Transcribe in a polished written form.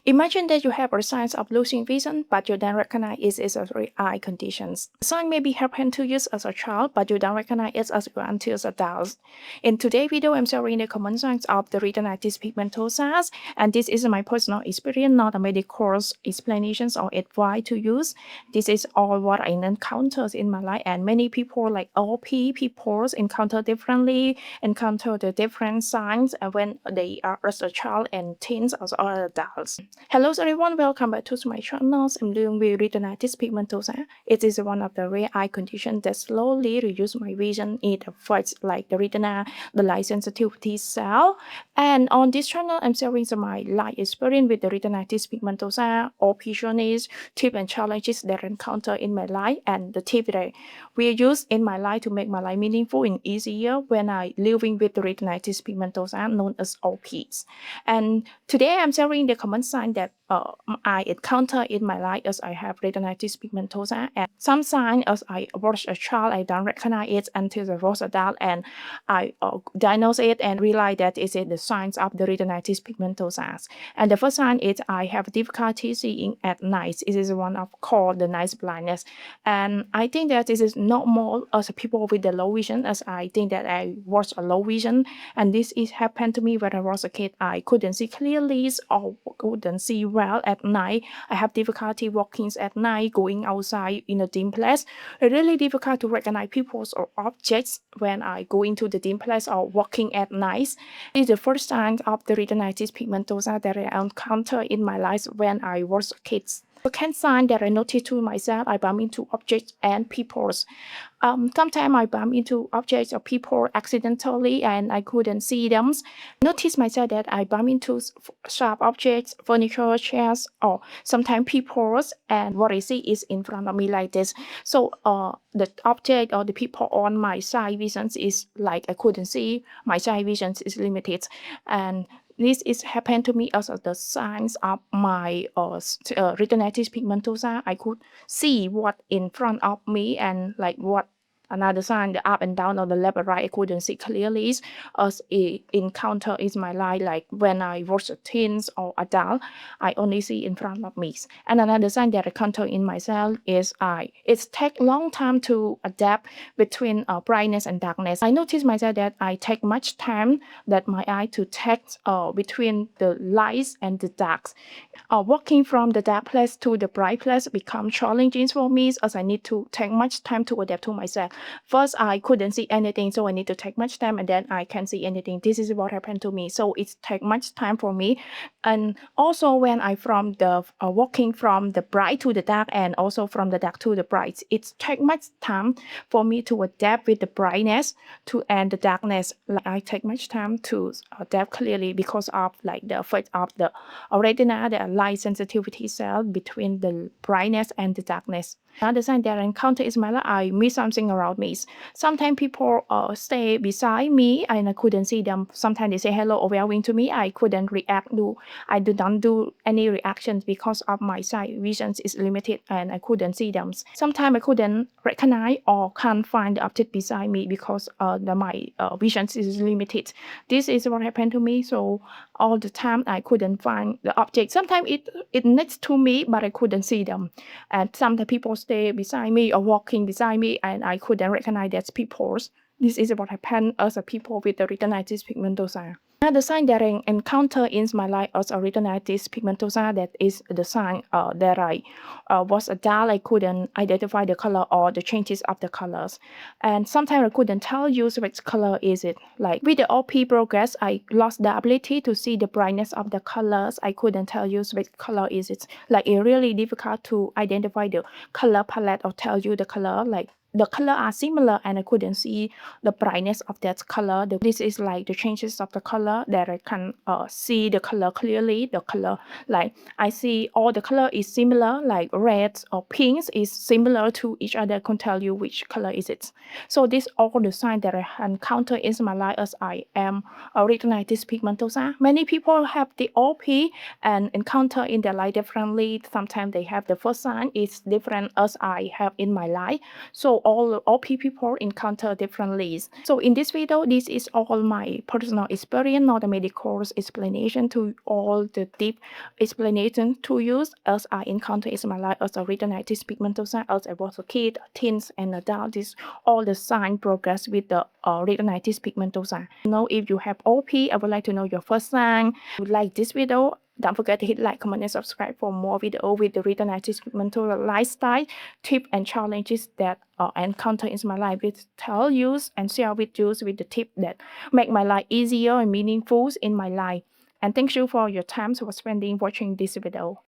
Imagine that you have a signs of losing vision, but you don't recognize it as a eye condition. The sign may be happened to you as a child, but you don't recognize it as until adults. In today's video, I'm sharing the common signs of the retinitis pigmentosa, and this is my personal experience, not a medical explanations or advice to use. This is all what I encountered in my life, and many people, like all people, encounter differently, encounter the different signs when they are as a child and teens or adults. Hello everyone, welcome back to my channel. I'm doing with retinitis pigmentosa. It is one of the rare eye conditions that slowly reduce my vision. It affects like the retina, the light sensitivity cell. And on this channel, I'm sharing my life experience with the retinitis pigmentosa, opportunities, tips and challenges that I encounter in my life, and the tips that I will use in my life to make my life meaningful and easier when I living with the retinitis pigmentosa, known as OPs. And today I'm sharing the common sign that I encounter in my life as I have retinitis pigmentosa, and some sign as I was a child I don't recognize it until I was adult, and I diagnose it and realize that it is the signs of the retinitis pigmentosa. And the first sign is I have difficulty seeing at night. It is one of called the night blindness, and I think that this is normal as people with the low vision, as I think that I was a low vision, and this is happened to me when I was a kid. I couldn't see clearly or couldn't see well at night. I have difficulty walking at night, going outside in a dim place. It's really difficult to recognize people or objects when I go into the dim place or walking at night. It's the first sign of the retinitis pigmentosa that I encountered in my life when I was a kid. Second sign that I noticed to myself, I bump into objects and people. Sometimes I bump into objects or people accidentally and I couldn't see them. Notice myself that I bump into sharp objects, furniture, chairs, or sometimes people, and what I see is in front of me like this. So the object or the people on my side vision is like I couldn't see. My side vision is limited, and this is happened to me as the signs of my retinitis pigmentosa. I could see what in front of me and like what another sign, the up and down or the left or right, I couldn't see clearly as a encounter in my life. Like when I was a teen or adult, I only see in front of me. And another sign that I encounter in myself is it takes long time to adapt between brightness and darkness. I notice myself that I take much time that my eye to take between the lights and the darks. Walking from the dark place to the bright place becomes challenging for me as I need to take much time to adapt to myself. First, I couldn't see anything, so I need to take much time, and then I can see anything. This is what happened to me. So it takes much time for me. And also when I from the walking from the bright to the dark and also from the dark to the bright, it takes much time for me to adapt with the brightness and the darkness. Like I take much time to adapt clearly because of like the effect of the retina, the light sensitivity cell between the brightness and the darkness. Another sign that I encounter is my life, I miss something around me. Sometimes people stay beside me and I couldn't see them. Sometimes they say hello or welcome to me. I couldn't react. I do not do any reactions because of my sight vision is limited and I couldn't see them. Sometimes I couldn't recognize or can't find the object beside me because my vision is limited. This is what happened to me. So all the time I couldn't find the object. Sometimes it next to me, but I couldn't see them. And sometimes people stay beside me or walking beside me and I couldn't recognize that people. This is what happened as a people with the retinitis pigmentosa. Another sign that I encounter in my life as a retinitis pigmentosa, that is the sign that I was adult, I couldn't identify the color or the changes of the colors. And sometimes I couldn't tell you which color is it. Like with the OP progress, I lost the ability to see the brightness of the colors. I couldn't tell you which color is it. Like it's really difficult to identify the color palette or tell you the color. Like the color are similar and I couldn't see the brightness of that color. This is like the changes of the color that I can see the color clearly. The color, like I see all the color is similar, like red or pink is similar to each other. I can tell you which color is it. So this all the signs that I encounter in my life as I am a retinitis pigmentosa. Many people have the OP and encounter in their life differently. Sometimes they have the first sign is different as I have in my life. So all people encounter differently. So in this video, this is all my personal experience, not a medical explanation to all the deep explanation to use as I encounter in my life as a retinitis pigmentosa as I was a kid, teens, and adult. This all the sign progress with the retinitis pigmentosa. If you have OP, I would like to know your first sign. If you like this video, don't forget to hit like, comment, and subscribe for more videos with the retinitis pigmentosa lifestyle tips and challenges that I encounter in my life. With tell you and share with you with the tips that make my life easier and meaningful in my life. And thank you for your time for spending watching this video.